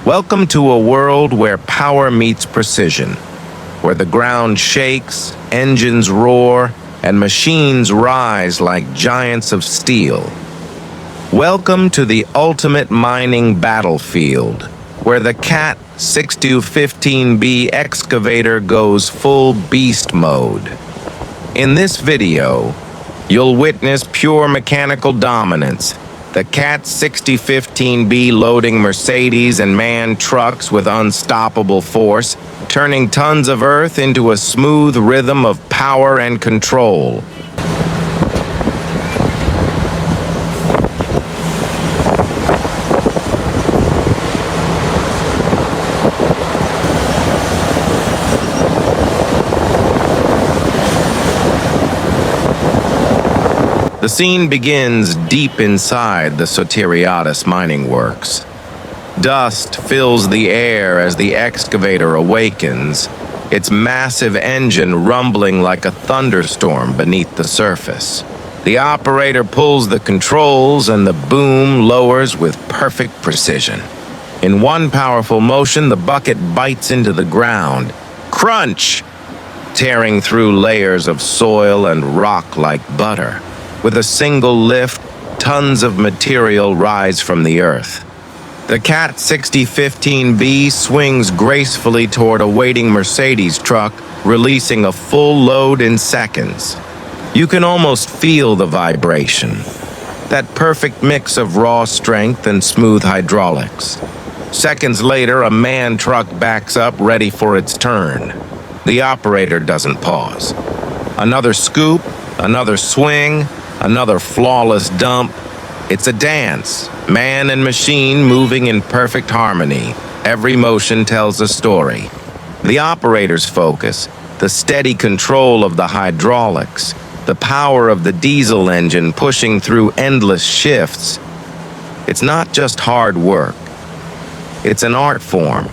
Welcome to a world where power meets precision, where the ground shakes, engines roar, and machines rise like giants of steel. Welcome to the ultimate mining battlefield, where the CAT 6015B Excavator goes full beast mode. In this video, you'll witness pure mechanical dominance. The CAT 6015B loading Mercedes and MAN trucks with unstoppable force, turning tons of earth into a smooth rhythm of power and control. The scene begins deep inside the Sotiriadis Mining Works. Dust fills the air as the excavator awakens, its massive engine rumbling like a thunderstorm beneath the surface. The operator pulls the controls and the boom lowers with perfect precision. In one powerful motion, the bucket bites into the ground. Crunch! Tearing through layers of soil and rock like butter. With a single lift, tons of material rise from the earth. The CAT 6015B swings gracefully toward a waiting Mercedes truck, releasing a full load in seconds. You can almost feel the vibration, that perfect mix of raw strength and smooth hydraulics. Seconds later, a MAN truck backs up, ready for its turn. The operator doesn't pause. Another scoop, another swing, another flawless dump. It's a dance, man and machine moving in perfect harmony. Every motion tells a story. The operator's focus, the steady control of the hydraulics, the power of the diesel engine pushing through endless shifts. It's not just hard work. It's an art form.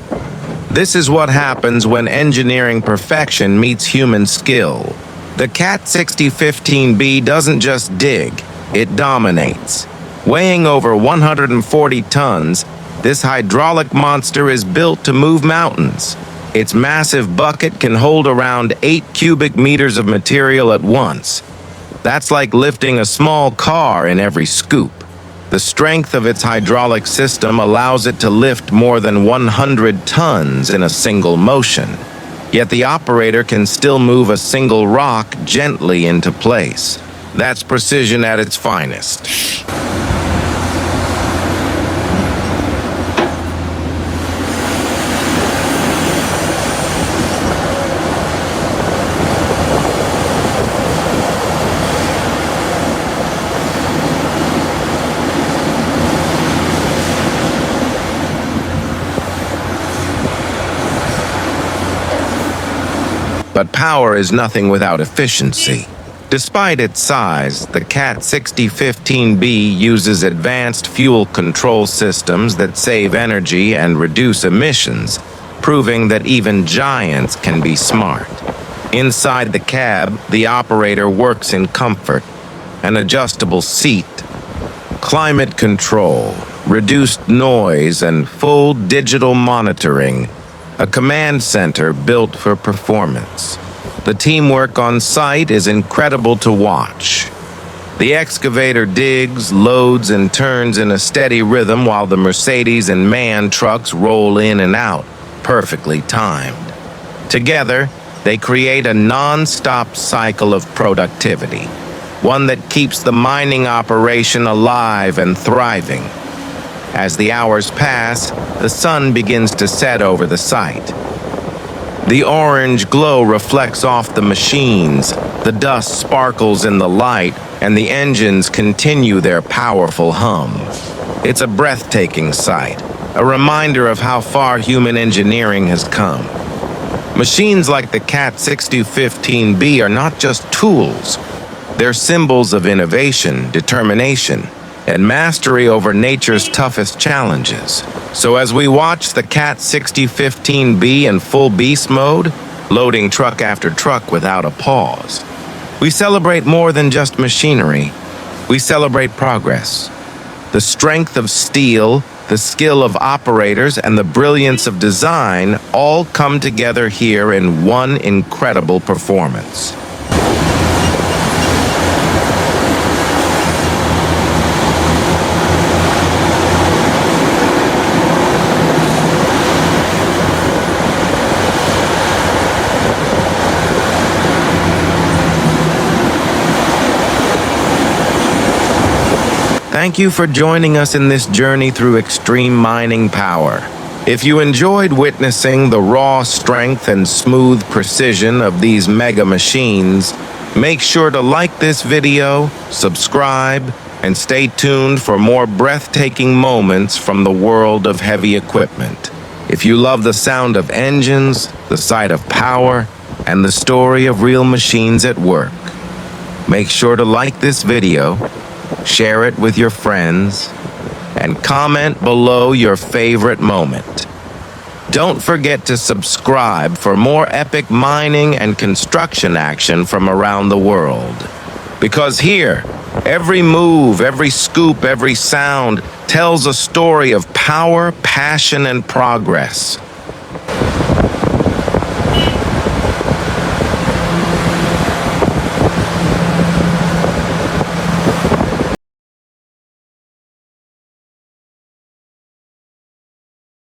This is what happens when engineering perfection meets human skill. The CAT 6015B doesn't just dig, it dominates. Weighing over 140 tons, this hydraulic monster is built to move mountains. Its massive bucket can hold around 8 cubic meters of material at once. That's like lifting a small car in every scoop. The strength of its hydraulic system allows it to lift more than 100 tons in a single motion. Yet the operator can still move a single rock gently into place. That's precision at its finest. But power is nothing without efficiency. Despite its size, the CAT 6015B uses advanced fuel control systems that save energy and reduce emissions, proving that even giants can be smart. Inside the cab, the operator works in comfort, an adjustable seat, climate control, reduced noise, and full digital monitoring. A command center built for performance. The teamwork on site is incredible to watch. The excavator digs, loads, and turns in a steady rhythm while the Mercedes and MAN trucks roll in and out, perfectly timed. Together, they create a non-stop cycle of productivity, one that keeps the mining operation alive and thriving. As the hours pass, the sun begins to set over the site. The orange glow reflects off the machines, the dust sparkles in the light, and the engines continue their powerful hum. It's a breathtaking sight, a reminder of how far human engineering has come. Machines like the CAT 6015B are not just tools. They're symbols of innovation, determination, and mastery over nature's toughest challenges. So as we watch the CAT 6015B in full beast mode, loading truck after truck without a pause, we celebrate more than just machinery. We celebrate progress. The strength of steel, The skill of operators and the brilliance of design all come together here in one incredible performance. Thank you for joining us in this journey through extreme mining power. If you enjoyed witnessing the raw strength and smooth precision of these mega machines, make sure to like this video, subscribe, and stay tuned for more breathtaking moments from the world of heavy equipment. If you love the sound of engines, the sight of power, and the story of real machines at work, make sure to like this video, share it with your friends, and comment below your favorite moment. Don't forget to subscribe for more epic mining and construction action from around the world. Because here, every move, every scoop, every sound tells a story of power, passion, and progress.